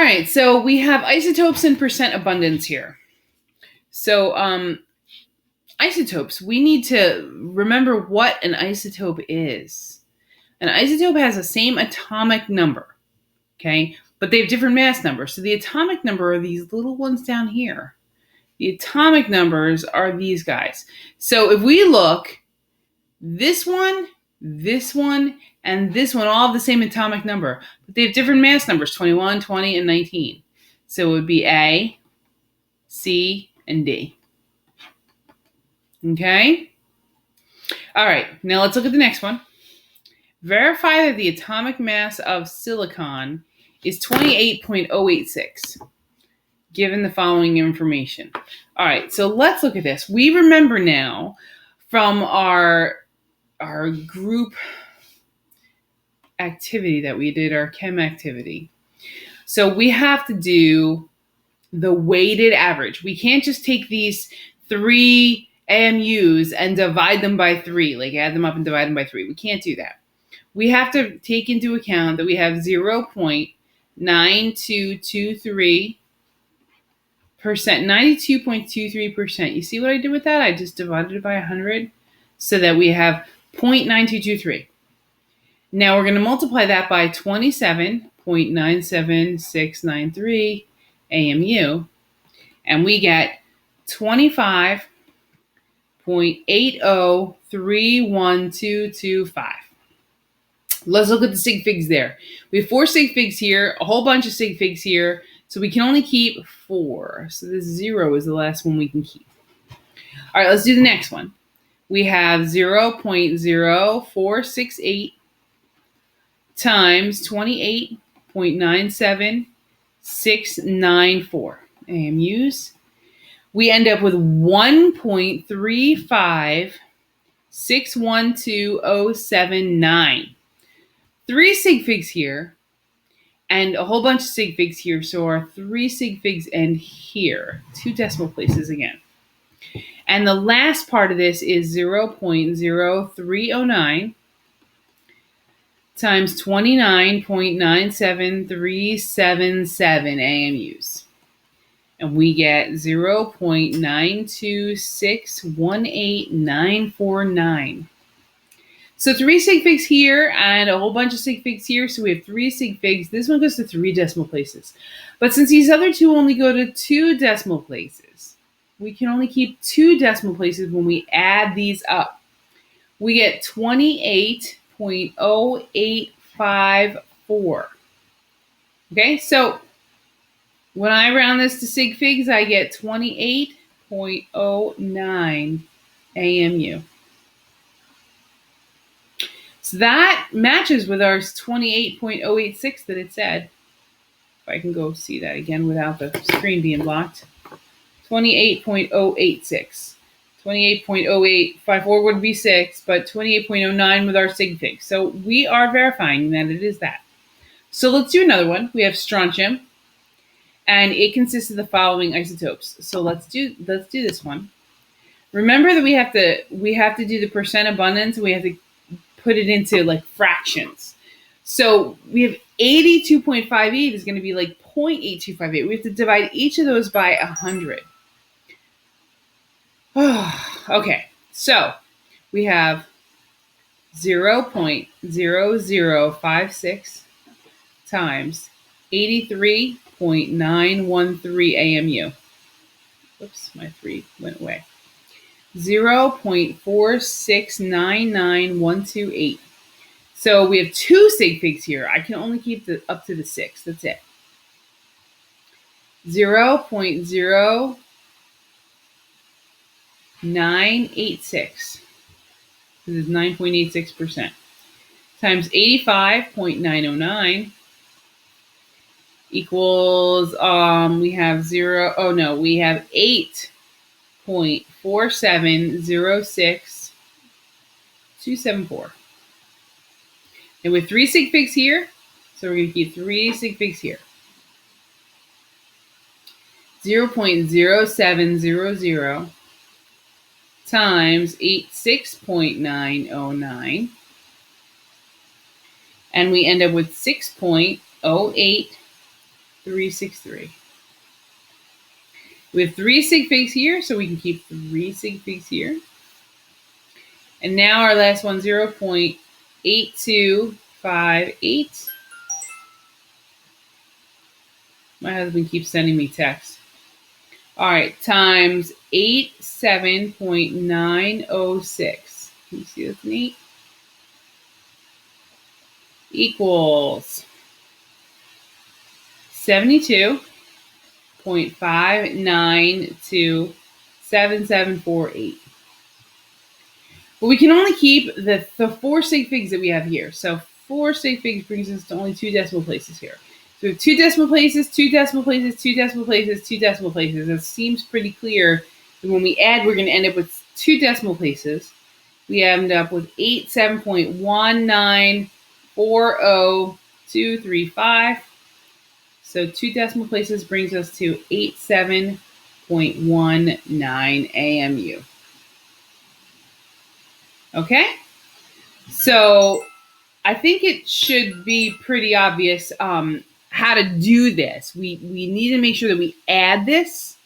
right, so we have isotopes and percent abundance here. So isotopes, we need to remember what an isotope is. An isotope has the same atomic number, okay? But they have different mass numbers. So the atomic number are these little ones down here. The atomic numbers are these guys. So if we look, this one, and this one all have the same atomic number, but they have different mass numbers, 21, 20, and 19. So it would be A, C, and D. Okay? All right, now let's look at the next one. Verify that the atomic mass of silicon is 28.086, given the following information. All right, so let's look at this. We remember now from our group activity that we did, our chem activity. So we have to do the weighted average. We can't just take these 3 AMUs and divide them by 3, like add them up and divide them by 3. We can't do that. We have to take into account that we have 0.9223%, 92.23%. You see what I did with that? I just divided it by 100 so that we have 0.9223. Now we're going to multiply that by 27.97693 AMU, and we get 25.8031225. Let's look at the sig figs there. We have 4 sig figs here, a whole bunch of sig figs here, so we can only keep 4. So this 0 is the last one we can keep. All right, let's do the next one. We have 0.0468 times 28.97694 AMUs. We end up with 1.3561279. 3 sig figs here and a whole bunch of sig figs here. So our 3 sig figs end here, 2 decimal places again. And the last part of this is 0.0309 times 29.97377 AMUs. And we get 0.926189949. So 3 sig figs here and a whole bunch of sig figs here. So we have 3 sig figs. This one goes to 3 decimal places. But since these other 2 only go to 2 decimal places, we can only keep 2 decimal places when we add these up. We get 28.0854. Okay, so when I round this to sig figs, I get 28.09 AMU. So that matches with our 28.086 that it said. If I can go see that again without the screen being blocked. 28.086. 28.0854 would be 6, but 28.09 with our sig figs. So we are verifying that it is that. So let's do another one. We have strontium, and it consists of the following isotopes. So let's do this one. Remember that we have to do the percent abundance, and we have to put it into like fractions. So we have 82.58 is going to be like 0.8258. We have to divide each of those by 100. Okay, so we have 0.0056 times 83.913 AMU. Whoops, my 3 went away. 0.4699128. So we have 2 sig figs here. I can only keep up to the 6. That's it. 0.0986. This is 9.86%. Times 85.909 equals, we have 8.4706274. And with 3 sig figs here, so we're going to keep 3 sig figs here. 0.0700 times 86.909. And we end up with 6.08 363. We have 3 sig figs here, so we can keep 3 sig figs here. And now our last one, 0.8258. My husband keeps sending me texts. All right, times 87.906. Can you see that's an 8? Equals 72.5927748. But we can only keep the 4 sig figs that we have here. So 4 sig figs brings us to only 2 decimal places here. So we have 2 decimal places, 2 decimal places, 2 decimal places, 2 decimal places. It seems pretty clear that when we add, we're going to end up with 2 decimal places. We end up with 87.1940235. So 2 decimal places brings us to 87.19 AMU. Okay? So I think it should be pretty obvious how to do this. We need to make sure that we add this,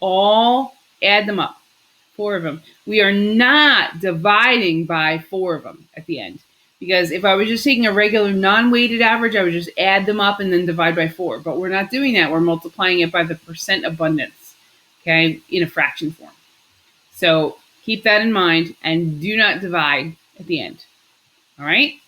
add them up, 4 of them. We are not dividing by 4 of them at the end. Because if I was just taking a regular non-weighted average, I would just add them up and then divide by 4. But we're not doing that. We're multiplying it by the percent abundance, okay, in a fraction form. So keep that in mind and do not divide at the end. All right?